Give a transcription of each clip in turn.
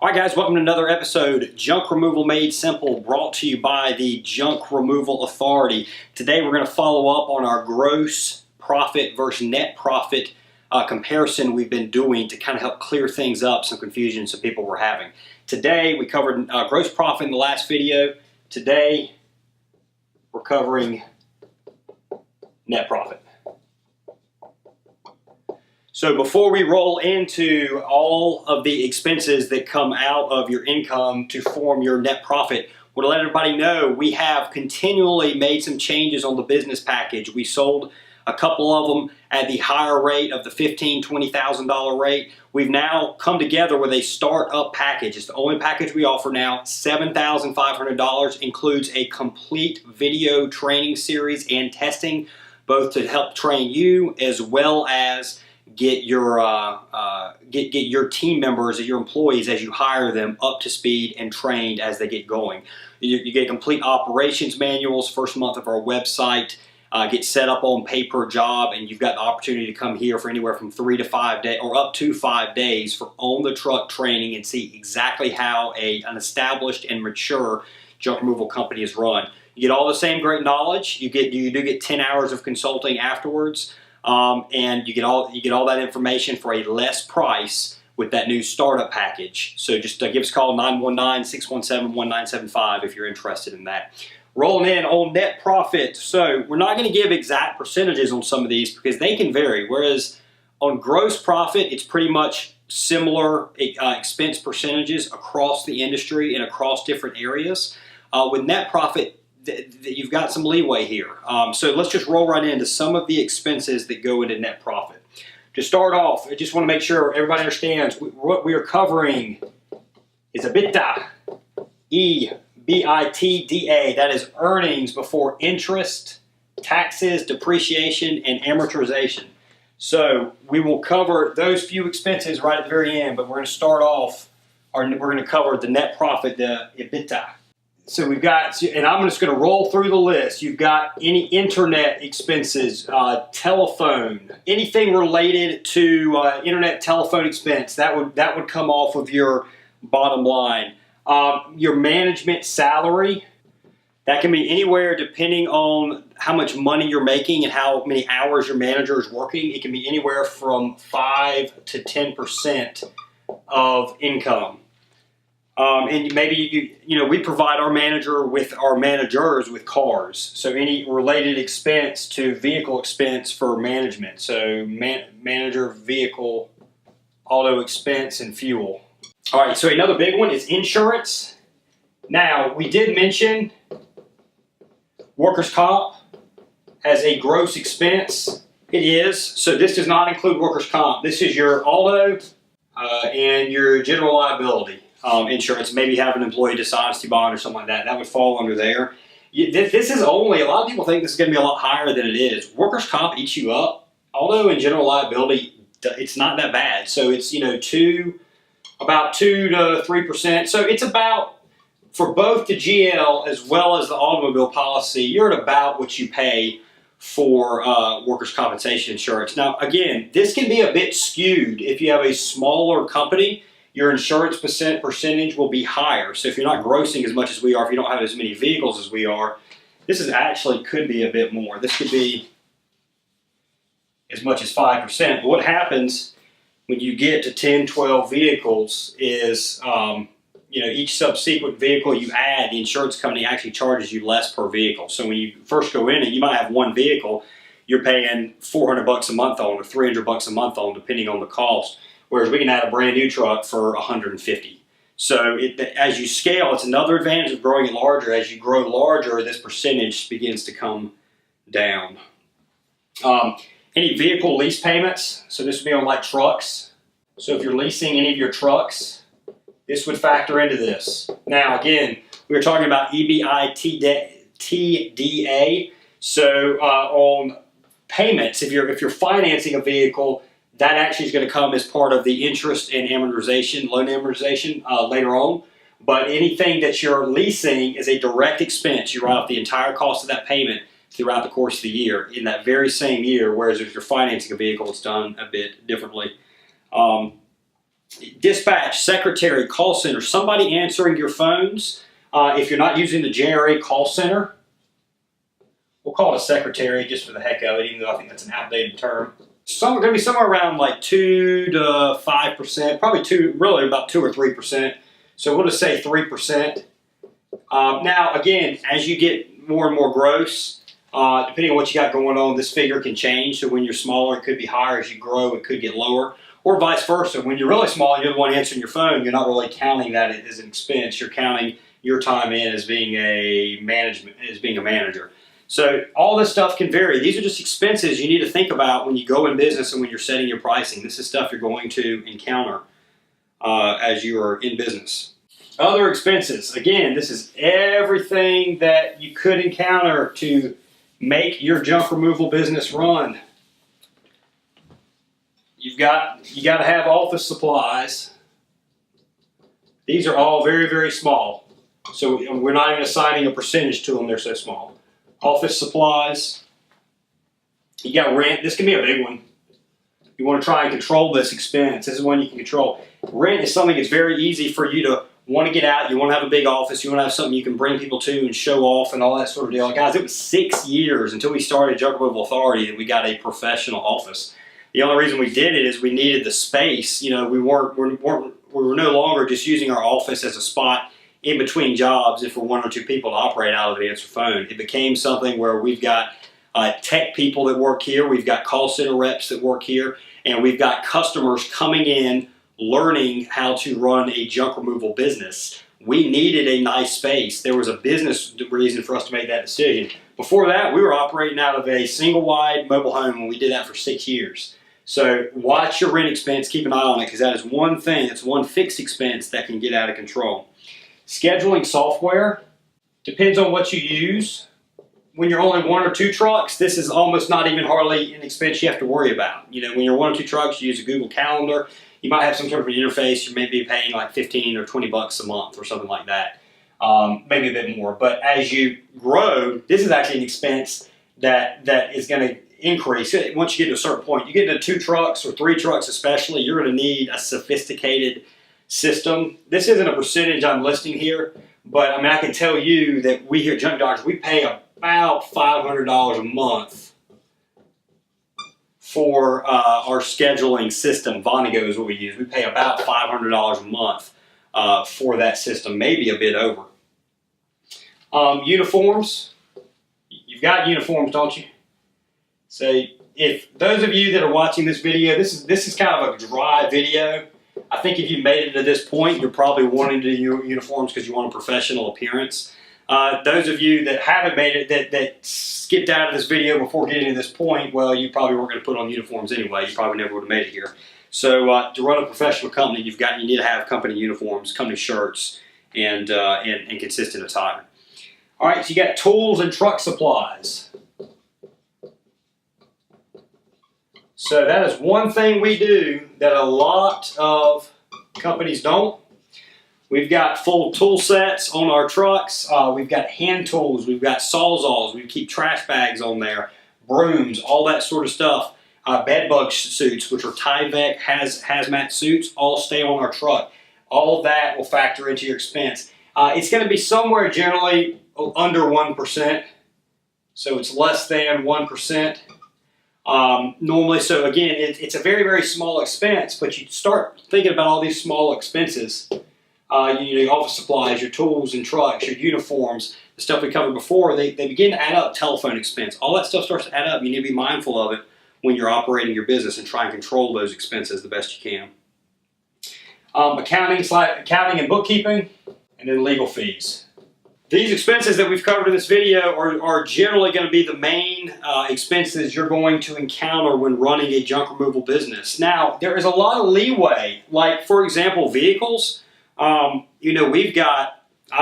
All right, guys, welcome to another episode, Junk Removal Made Simple, brought to you by the Junk Removal Authority. Today, we're going to follow up on our gross profit versus net profit comparison we've been doing to kind of help clear things up, some confusion some people were having. Today, we covered gross profit in the last video. Today, we're covering net profit. So before we roll into all of the expenses that come out of your income to form your net profit, I want to let everybody know we have continually made some changes on the business package. We sold a couple of them at the higher rate of the $15,000, $20,000 rate. We've now come together with a startup package. It's the only package we offer now. $7,500 includes a complete video training series and testing, both to help train you as well as get your team members, your employees, as you hire them, up to speed and trained as they get going. You get complete operations manuals, first month of our website, get set up on pay per job, and you've got the opportunity to come here for anywhere from 3 to 5 days or up to 5 days for on-the-truck training and see exactly how an established and mature junk removal company is run. You get all the same great knowledge. You do get 10 hours of consulting afterwards. And you get all that information for a less price with that new startup package. So just give us a call, 919-617-1975 if you're interested in that. Rolling in on net profit. So we're not going to give exact percentages on some of these because they can vary. Whereas on gross profit, it's pretty much similar expense percentages across the industry and across different areas. With net profit, you've got some leeway here. So let's just roll right into some of the expenses that go into net profit. To start off, I just want to make sure everybody understands what we are covering is EBITDA, E-B-I-T-D-A. That is earnings before interest, taxes, depreciation, and amortization. So we will cover those few expenses right at the very end, but we're going to start off, we're going to cover the net profit, the EBITDA. So we've got, and I'm just going to roll through the list. You've got any internet expenses, telephone, anything related to internet telephone expense, that would come off of your bottom line. Your management salary, that can be anywhere depending on how much money you're making and how many hours your manager is working. It can be anywhere from 5 to 10% of income. And maybe we provide our managers with cars. So any related expense to vehicle expense for management. So manager, vehicle, auto expense, and fuel. All right, so another big one is insurance. Now, we did mention workers' comp as a gross expense. It is. So this does not include workers' comp. This is your auto and your general liability. Insurance, maybe have an employee dishonesty bond or something like that. That would fall under there. This is only, a lot of people think this is going to be a lot higher than it is. Workers' comp eats you up. Although in general liability, it's not that bad. So it's, about 2 to 3%. So it's about, for both the GL as well as the automobile policy, you're at about what you pay for workers' compensation insurance. Now, again, this can be a bit skewed if you have a smaller company. Your insurance percentage will be higher. So if you're not grossing as much as we are, if you don't have as many vehicles as we are, this is actually could be a bit more. This could be as much as 5%. But what happens when you get to 10, 12 vehicles is, each subsequent vehicle you add, the insurance company actually charges you less per vehicle. So when you first go in and you might have one vehicle, you're paying $400 a month on or $300 a month on, depending on the cost. Whereas we can add a brand new truck for $150. So as you scale, it's another advantage of growing it larger. As you grow larger, this percentage begins to come down. Any vehicle lease payments, so this would be on like trucks. So if you're leasing any of your trucks, this would factor into this. Now again, we were talking about EBITDA. So on payments, if you're financing a vehicle, that actually is going to come as part of the interest and amortization, loan amortization later on. But anything that you're leasing is a direct expense. You write off the entire cost of that payment throughout the course of the year in that very same year, whereas if you're financing a vehicle, it's done a bit differently. Dispatch, secretary, call center, somebody answering your phones. If you're not using the JRA call center, we'll call it a secretary just for the heck of it, even though I think that's an outdated term. Going to be somewhere around like 2 to 5%, probably really about 2 or 3%. So we'll just say 3%. Now, again, as you get more and more gross, depending on what you got going on, this figure can change. So when you're smaller, it could be higher. As you grow, it could get lower. Or vice versa. When you're really small and you're the one answering your phone, you're not really counting that as an expense. You're counting your time in as being a manager. So all this stuff can vary. These are just expenses you need to think about when you go in business and when you're setting your pricing. This is stuff you're going to encounter as you are in business. Other expenses. Again, this is everything that you could encounter to make your junk removal business run. You got to have office supplies. These are all very, very small. So we're not even assigning a percentage to them. They're so small. Office supplies. You got rent. This can be a big one. You want to try and control this expense. This is one you can control. Rent is something that's very easy for you to want to get out. You want to have a big office. You want to have something you can bring people to and show off and all that sort of deal. Guys, it was 6 years until we started Junk Removal Authority that we got a professional office. The only reason we did it is we needed the space. You know, we were no longer just using our office as a spot in between jobs if we're 1 or 2 people to operate out of the answer phone. It became something where we've got tech people that work here, we've got call center reps that work here, and we've got customers coming in learning how to run a junk removal business. We needed a nice space. There was a business reason for us to make that decision. Before that, we were operating out of a single wide mobile home, and we did that for 6 years. So watch your rent expense, keep an eye on it, because that is one thing, it's one fixed expense that can get out of control. Scheduling software depends on what you use. When you're only 1 or 2 trucks, this is almost not even hardly an expense you have to worry about. You know, when you're 1 or 2 trucks, you use a Google Calendar. You might have some sort of an interface. You may be paying like 15 or 20 bucks a month or something like that. Maybe a bit more. But as you grow, this is actually an expense that is going to increase. Once you get to a certain point, you get into 2 trucks or 3 trucks especially, you're going to need a sophisticated system. This isn't a percentage I'm listing here, but I mean, I can tell you that we here at Junk Doctors, we pay about $500 a month for our scheduling system. Vonego is what we use. We pay about $500 a month for that system, maybe a bit over. Uniforms. You've got uniforms, don't you? So if those of you that are watching this video, this is kind of a dry video. I think if you made it to this point, you're probably wanting to do uniforms because you want a professional appearance. Those of you that haven't made it, that skipped out of this video before getting to this point, well, you probably weren't going to put on uniforms anyway. You probably never would have made it here. So to run a professional company, you need to have company uniforms, company shirts, and consistent attire. All right, so you got tools and truck supplies. So that is one thing we do that a lot of companies don't. We've got full tool sets on our trucks. We've got hand tools. We've got sawzalls. We keep trash bags on there, brooms, all that sort of stuff. Bed bug suits, which are Tyvek hazmat suits, all stay on our truck. All that will factor into your expense. It's going to be somewhere generally under 1%. So it's less than 1%. Normally, so again, it's a very, very small expense, but you start thinking about all these small expenses. Your office supplies, your tools and trucks, your uniforms, the stuff we covered before, they begin to add up. Telephone expense, all that stuff starts to add up. You need to be mindful of it when you're operating your business and try and control those expenses the best you can. Accounting and bookkeeping, and then legal fees. These expenses that we've covered in this video are generally going to be the main expenses you're going to encounter when running a junk removal business. Now, there is a lot of leeway. Like, for example, vehicles. I've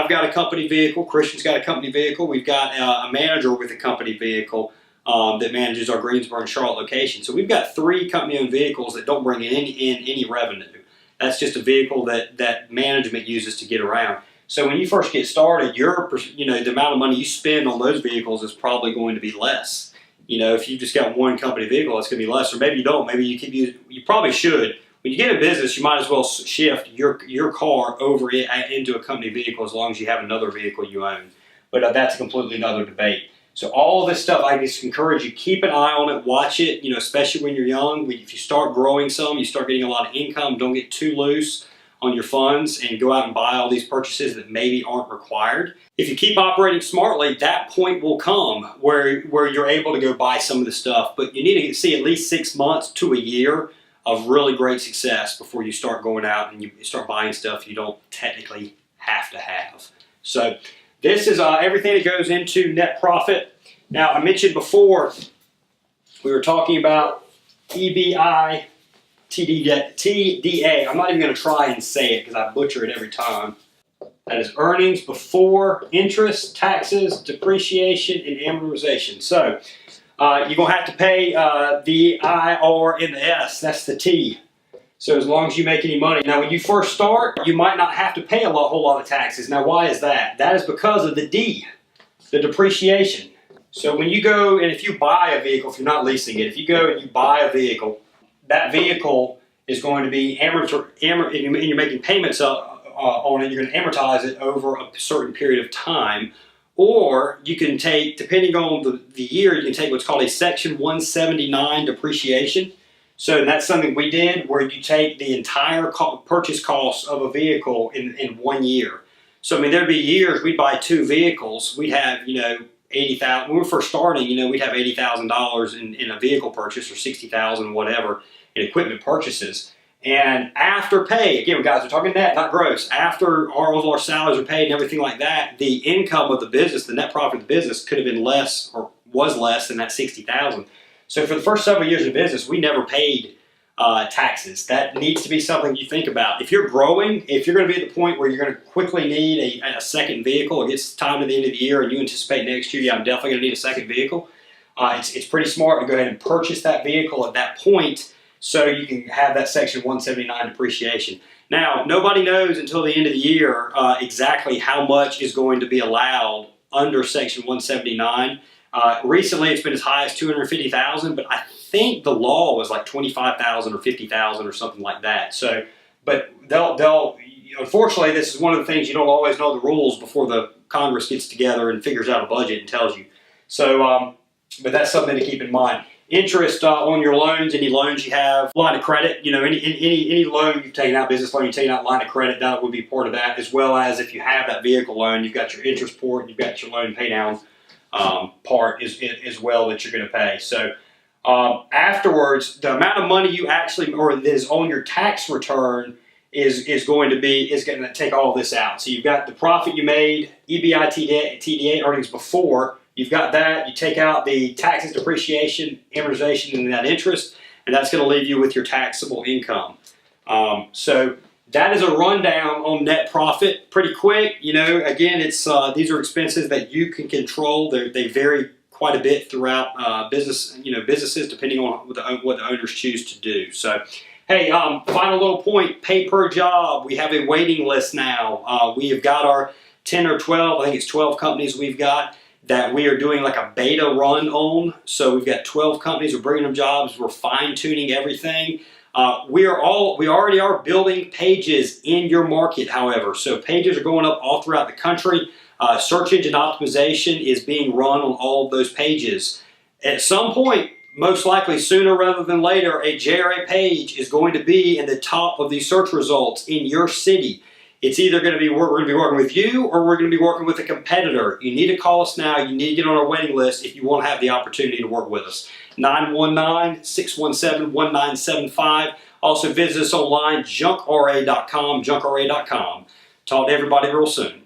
got a company vehicle. Christian's got a company vehicle. We've got a manager with a company vehicle that manages our Greensboro and Charlotte location. So we've got 3 company-owned vehicles that don't bring in any revenue. That's just a vehicle that management uses to get around. So when you first get started, the amount of money you spend on those vehicles is probably going to be less. If you've just got one company vehicle, it's going to be less. Or maybe you don't. Maybe you probably should when you get a business, you might as well shift your car over into a company vehicle as long as you have another vehicle you own. But that's completely another debate. So all of this stuff, I just encourage you, keep an eye on it, watch it, especially when you're young. If you start growing some, you start getting a lot of income, don't get too loose on your funds and go out and buy all these purchases that maybe aren't required. If you keep operating smartly, that point will come where you're able to go buy some of the stuff, but you need to see at least 6 months to a year of really great success before you start going out and you start buying stuff you don't technically have to have. So this is everything that goes into net profit. Now, I mentioned before, we were talking about EBI, TDA. I'm not even going to try and say it because I butcher it every time. That is earnings before interest, taxes, depreciation, and amortization. So you're going to have to pay the I, R, and the S. That's the T. So as long as you make any money. Now, when you first start, you might not have to pay a whole lot of taxes. Now, why is that? That is because of the D, the depreciation. So when you go and if you buy a vehicle, if you're not leasing it, if you go and you buy a vehicle, that vehicle is going to be and you're making payments on it, you're going to amortize it over a certain period of time. Or you can take, depending on the year, you can take what's called a Section 179 depreciation. So that's something we did where you take the entire purchase cost of a vehicle in 1 year. So I mean, there'd be years we'd buy 2 vehicles. We'd have, $80,000. When we were first starting, we'd have $80,000 in a vehicle purchase or $60,000, whatever, in equipment purchases. And after pay, again, guys, we're talking net, not gross. After all of our salaries are paid and everything like that, the income of the business, the net profit of the business, could have been less or was less than that $60,000. So for the first several years of business, we never paid taxes. That needs to be something you think about. If you're growing, if you're going to be at the point where you're going to quickly need a second vehicle, it gets time to the end of the year and you anticipate next year, yeah, I'm definitely going to need a second vehicle, it's pretty smart to go ahead and purchase that vehicle at that point so you can have that Section 179 depreciation. Now, nobody knows until the end of the year exactly how much is going to be allowed under Section 179. Recently, it's been as high as $250,000, but I think the law was like $25,000 or $50,000 or something like that. So, but they'll unfortunately, this is one of the things you don't always know the rules before the Congress gets together and figures out a budget and tells you. So, but that's something to keep in mind. Interest on your loans, any loans you have, line of credit, any loan you've taken out, business loan you've taken out, line of credit, that would be part of that, as well as if you have that vehicle loan, you've got your interest part, you've got your loan pay down part as well that you're going to pay. So afterwards, the amount of money you actually, or that is on your tax return is going to take all this out. So you've got the profit you made, EBI, TDA, earnings before. You've got that. You take out the taxes, depreciation, amortization, and that interest, and that's going to leave you with your taxable income. So that is a rundown on net profit. Pretty quick. Again, it's these are expenses that you can control. They vary quite a bit throughout businesses, depending on what the owners choose to do. So, hey, final little point: pay per job. We have a waiting list now. We have got our 10 or 12. I think it's 12 companies we've got that we are doing like a beta run on. So we've got 12 companies. We're bringing them jobs. We're fine tuning everything. We already are building pages in your market, however. So pages are going up all throughout the country. Search engine optimization is being run on all of those pages. At some point, most likely sooner rather than later, a JRA page is going to be in the top of these search results in your city. It's either going to be we're going to be working with you or we're going to be working with a competitor. You need to call us now. You need to get on our waiting list if you want to have the opportunity to work with us. 919-617-1975. Also visit us online, junkra.com, junkra.com. Talk to everybody real soon.